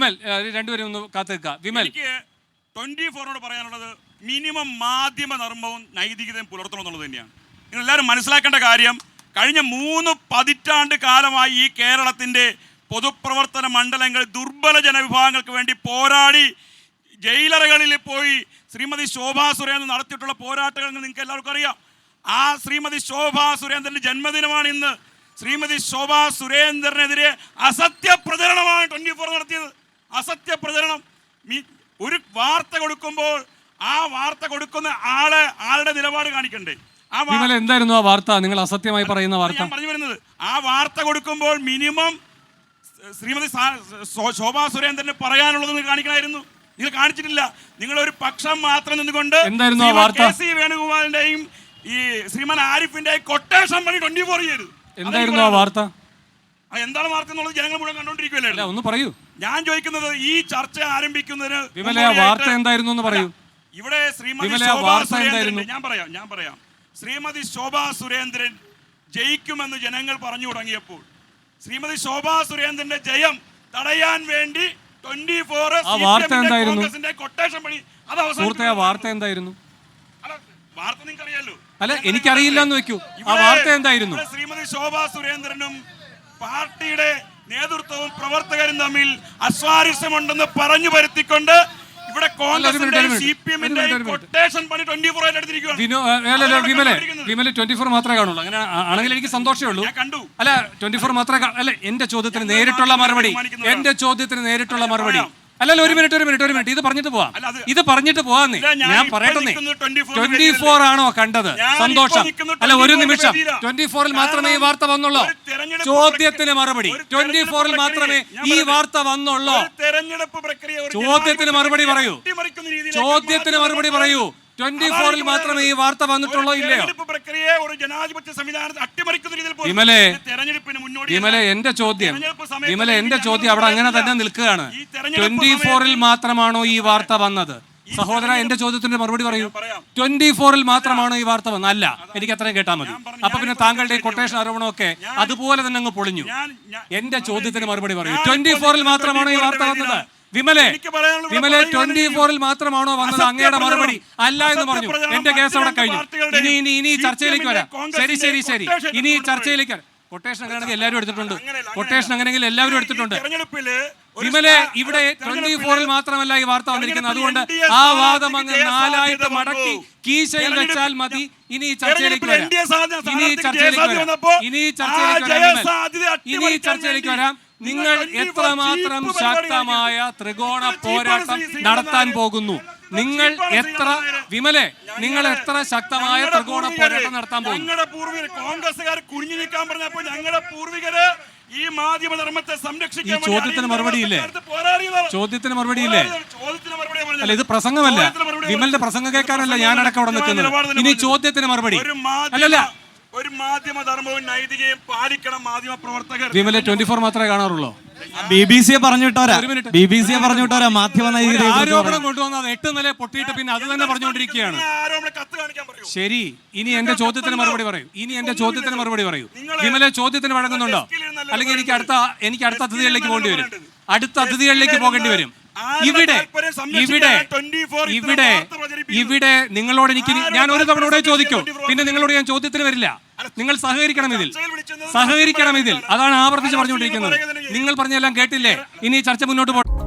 വിമൽ രണ്ടുപേരും ഒന്ന് കാത്തുനിൽക്കുക. വിമൽ, എനിക്ക് 24 പറയാനുള്ളത് മിനിമം മാധ്യമ ധർമ്മവും നൈതികതയും പുലർത്തണം എന്നുള്ളത് തന്നെയാണ്. നിങ്ങൾ എല്ലാവരും മനസ്സിലാക്കേണ്ട കാര്യം, കഴിഞ്ഞ 3 പതിറ്റാണ്ട് കാലമായി ഈ കേരളത്തിൻ്റെ പൊതുപ്രവർത്തന മണ്ഡലങ്ങൾ ദുർബല ജനവിഭാഗങ്ങൾക്ക് വേണ്ടി പോരാടി ജയിലറകളിൽ പോയി ശ്രീമതി ശോഭാ സുരേന്ദ്രൻ നടത്തിയിട്ടുള്ള പോരാട്ടങ്ങൾ നിങ്ങൾക്ക് എല്ലാവർക്കും അറിയാം. ആ ശ്രീമതി ശോഭാ സുരേന്ദ്രൻ്റെ ജന്മദിനമാണ് ഇന്ന്. ശ്രീമതി ശോഭാ സുരേന്ദ്രനെതിരെ അസത്യ പ്രചരണമാണ് 24 നടത്തിയത്. അസത്യ പ്രചരണം. ഒരു വാർത്ത കൊടുക്കുമ്പോൾ ആ വാർത്ത കൊടുക്കുന്ന ആളുടെ നിലപാട് കാണിക്കണ്ടേ? എന്തായിരുന്നു ആ വാർത്ത? നിങ്ങൾ അസത്യമായി പറയുന്ന വാർത്ത ഞാൻ പറഞ്ഞു വരുന്നത്, ആ വാർത്ത കൊടുക്കുമ്പോൾ മിനിമം ശ്രീമതി ശോഭാ സുരേന്ദ്രന് പറയാനുള്ളത് നിങ്ങൾ കാണിക്കണമായിരുന്നു. നിങ്ങൾ കാണിച്ചിട്ടില്ല. നിങ്ങളൊരു പക്ഷം മാത്രം നിന്നുകൊണ്ട് KC വേണുഗോപാലിന്റെയും ഈ ശ്രീമാൻ ആരിഫിന്റെയും കൊട്ടേഷൻ പണി 24 ചെയ്തു. എന്തായിരുന്നു ആ വാർത്ത? എന്താണ് വാർത്ത എന്നുള്ളത് ജനങ്ങൾ മുഴുവൻ കണ്ടോണ്ടിരിക്കുകയല്ലേ? ഒന്ന് പറയൂ. ഞാൻ ചോദിക്കുന്നത്, ഈ ചർച്ച ആരംഭിക്കുന്നതിന് വാർത്ത എന്തായിരുന്നു എന്ന് പറയൂ. ഇവിടെ ശ്രീമതി ശോഭാ സുരേന്ദ്രൻ, ഞാൻ പറയാം ശ്രീമതി ശോഭാ സുരേന്ദ്രൻ ജയിക്കുമെന്ന് ജനങ്ങൾ പറഞ്ഞു തുടങ്ങിയപ്പോൾ ശ്രീമതി ശോഭാ സുരേന്ദ്രന്റെ ജയം തടയാൻ വേണ്ടി 24 കോൺഗ്രസിന്റെ കൊട്ടേഷൻ പണി അത് അവസാനം. വാർത്ത എന്തായിരുന്നു? വാർത്ത നിങ്ങൾക്ക് അറിയാലോ. അല്ല, എനിക്കറിയില്ല എന്ന് വെക്കൂ. ആ വാർത്ത എന്തായിരുന്നു? ശ്രീമതി ശോഭാ സുരേന്ദ്രനും പാർട്ടിയുടെ നേതൃത്വവും പ്രവർത്തകരും തമ്മിൽ അസ്വാരസ്യമുണ്ടെന്ന് പറഞ്ഞു വരുത്തിക്കൊണ്ട് ഇവിടെ കോൺഗ്രസിന്റെയും CPM-ന്റെയും കൊട്ടേഷൻ പണി 24 എടുത്തിരിക്കുകയാണ്. വിമലെ 24 മാത്രമേ കാണുള്ളൂ. അങ്ങനെ ആണെങ്കിൽ എനിക്ക് സന്തോഷമേ ഉള്ളൂ. അല്ല, 24 മാത്രമേ. അല്ല, എന്റെ ചോദ്യത്തിന് നേരിട്ടുള്ള മറുപടി. അല്ലല്ല, ഒരു മിനിറ്റ് ഇത് പറഞ്ഞിട്ട് പോവാം. ഞാൻ പറയട്ടെ, 24 ആണോ കണ്ടത്? സന്തോഷം. അല്ല, ഒരു നിമിഷം. 24-ൽ മാത്രമേ ഈ വാർത്ത വന്നുള്ളൂ. ചോദ്യത്തിന് മറുപടി. 24-ൽ മാത്രമേ ഈ വാർത്ത വന്നുള്ളൂ. ചോദ്യത്തിന് മറുപടി പറയൂ. 24-ൽ മാത്രമേ ഈ വാർത്ത വന്നിട്ടുള്ളൂ, ഇല്ലയോ? വിമലെ, എന്റെ ചോദ്യം അവിടെ അങ്ങനെ തന്നെ നിൽക്കുകയാണ്. 24-ൽ മാത്രമാണോ ഈ വാർത്ത വന്നത്? സഹോദര, എന്റെ ചോദ്യത്തിന്റെ മറുപടി പറയൂ. 24-ൽ മാത്രമാണോ ഈ വാർത്ത വന്നത്? അല്ല, എനിക്ക് അത്രയും കേട്ടാൽ മതി. അപ്പൊ പിന്നെ താങ്കളുടെ കൊട്ടേഷൻ ആരോപണമൊക്കെ അതുപോലെ തന്നെ അങ്ങ് പൊളിഞ്ഞു. എന്റെ ചോദ്യത്തിന് മറുപടി പറയൂ. 24-ൽ മാത്രമാണോ ഈ വാർത്ത വന്നത്? വിമലെ, 24-ൽ മാത്രമാണോ വന്നത്? അങ്ങയുടെ മറുപടി അല്ല എന്ന് പറഞ്ഞു. എന്റെ കേസ് അവിടെ കഴിഞ്ഞു. ഇനി ചർച്ചയിലേക്ക് വരാം. ശരി, ഇനി ചർച്ചയിലേക്ക്. കൊട്ടേഷൻ അങ്ങനെയാണെങ്കിൽ എല്ലാവരും എടുത്തിട്ടുണ്ട്. വിമലെ, ഇവിടെ 24-ൽ മാത്രമല്ല ഈ വാർത്ത വന്നിരിക്കുന്നത്. അതുകൊണ്ട് ആ വാദം അങ്ങ് 4ആയിട്ട് മടക്കി കീശയിൽ വെച്ചാൽ മതി. ഇനി ചർച്ചയിലേക്ക് വരാം. നിങ്ങൾ എത്രമാത്രം ശക്തമായ ത്രികോണ പോരാട്ടം നടത്താൻ പോകുന്നു? നിങ്ങൾ എത്ര ശക്തമായ ത്രികോണ പോരാട്ടം നടത്താൻ പോകുന്നു? ഞങ്ങളുടെ പൂർവികർ കോൺഗ്രസ്സുകാർ കുനിഞ്ഞു നിൽക്കാൻ പറഞ്ഞപ്പോൾ ഞങ്ങളുടെ പൂർവികര് ഈ മാധ്യമധർമ്മത്തെ സംരക്ഷിക്കാൻ ചോദ്യത്തിന് മറുപടിയില്ലേ? അല്ല, ഇത് പ്രസംഗമല്ല. വിമലിന്റെ പ്രസംഗം കേൾക്കാനല്ല ഞാനടക്കം അവിടെ നിൽക്കുന്നത്. ഇനി ചോദ്യത്തിന് മറുപടി. അല്ലല്ല, ഒരു മാധ്യമധർമ്മവും നൈതികയും പാലിക്കണം മാധ്യമ പ്രവർത്തകർ. വിമലെ 24 മാത്രമേ കാണാറുള്ളൂ. BBC പറഞ്ഞിട്ടോരാ മാധ്യമ നൈതികത ആരോപണം കൊണ്ടുവന്നത് 8 നില പൊട്ടിയിട്ട് പിന്നെ അത് തന്നെ പറഞ്ഞുകൊണ്ടിരിക്കുകയാണ്. ശരി, ഇനി എന്റെ ചോദ്യത്തിന് മറുപടി പറയൂ. വിമലെ, ചോദ്യത്തിന് വഴങ്ങുന്നുണ്ടോ? അല്ലെങ്കിൽ എനിക്ക് അടുത്ത അതിഥികളിലേക്ക് പോകേണ്ടി വരും. ഇവിടെ നിങ്ങളോട് ഞാൻ ഒരു തവണ കൂടെ ചോദിക്കും. പിന്നെ നിങ്ങളോട് ഞാൻ ചോദ്യത്തിന് വരില്ല. നിങ്ങൾ സഹകരിക്കണം ഇതിൽ. അതാണ് ആവർത്തിച്ച് പറഞ്ഞുകൊണ്ടിരിക്കുന്നത്. നിങ്ങൾ പറഞ്ഞെല്ലാം കേട്ടില്ലേ? ഇനി ചർച്ച മുന്നോട്ട് പോകണം.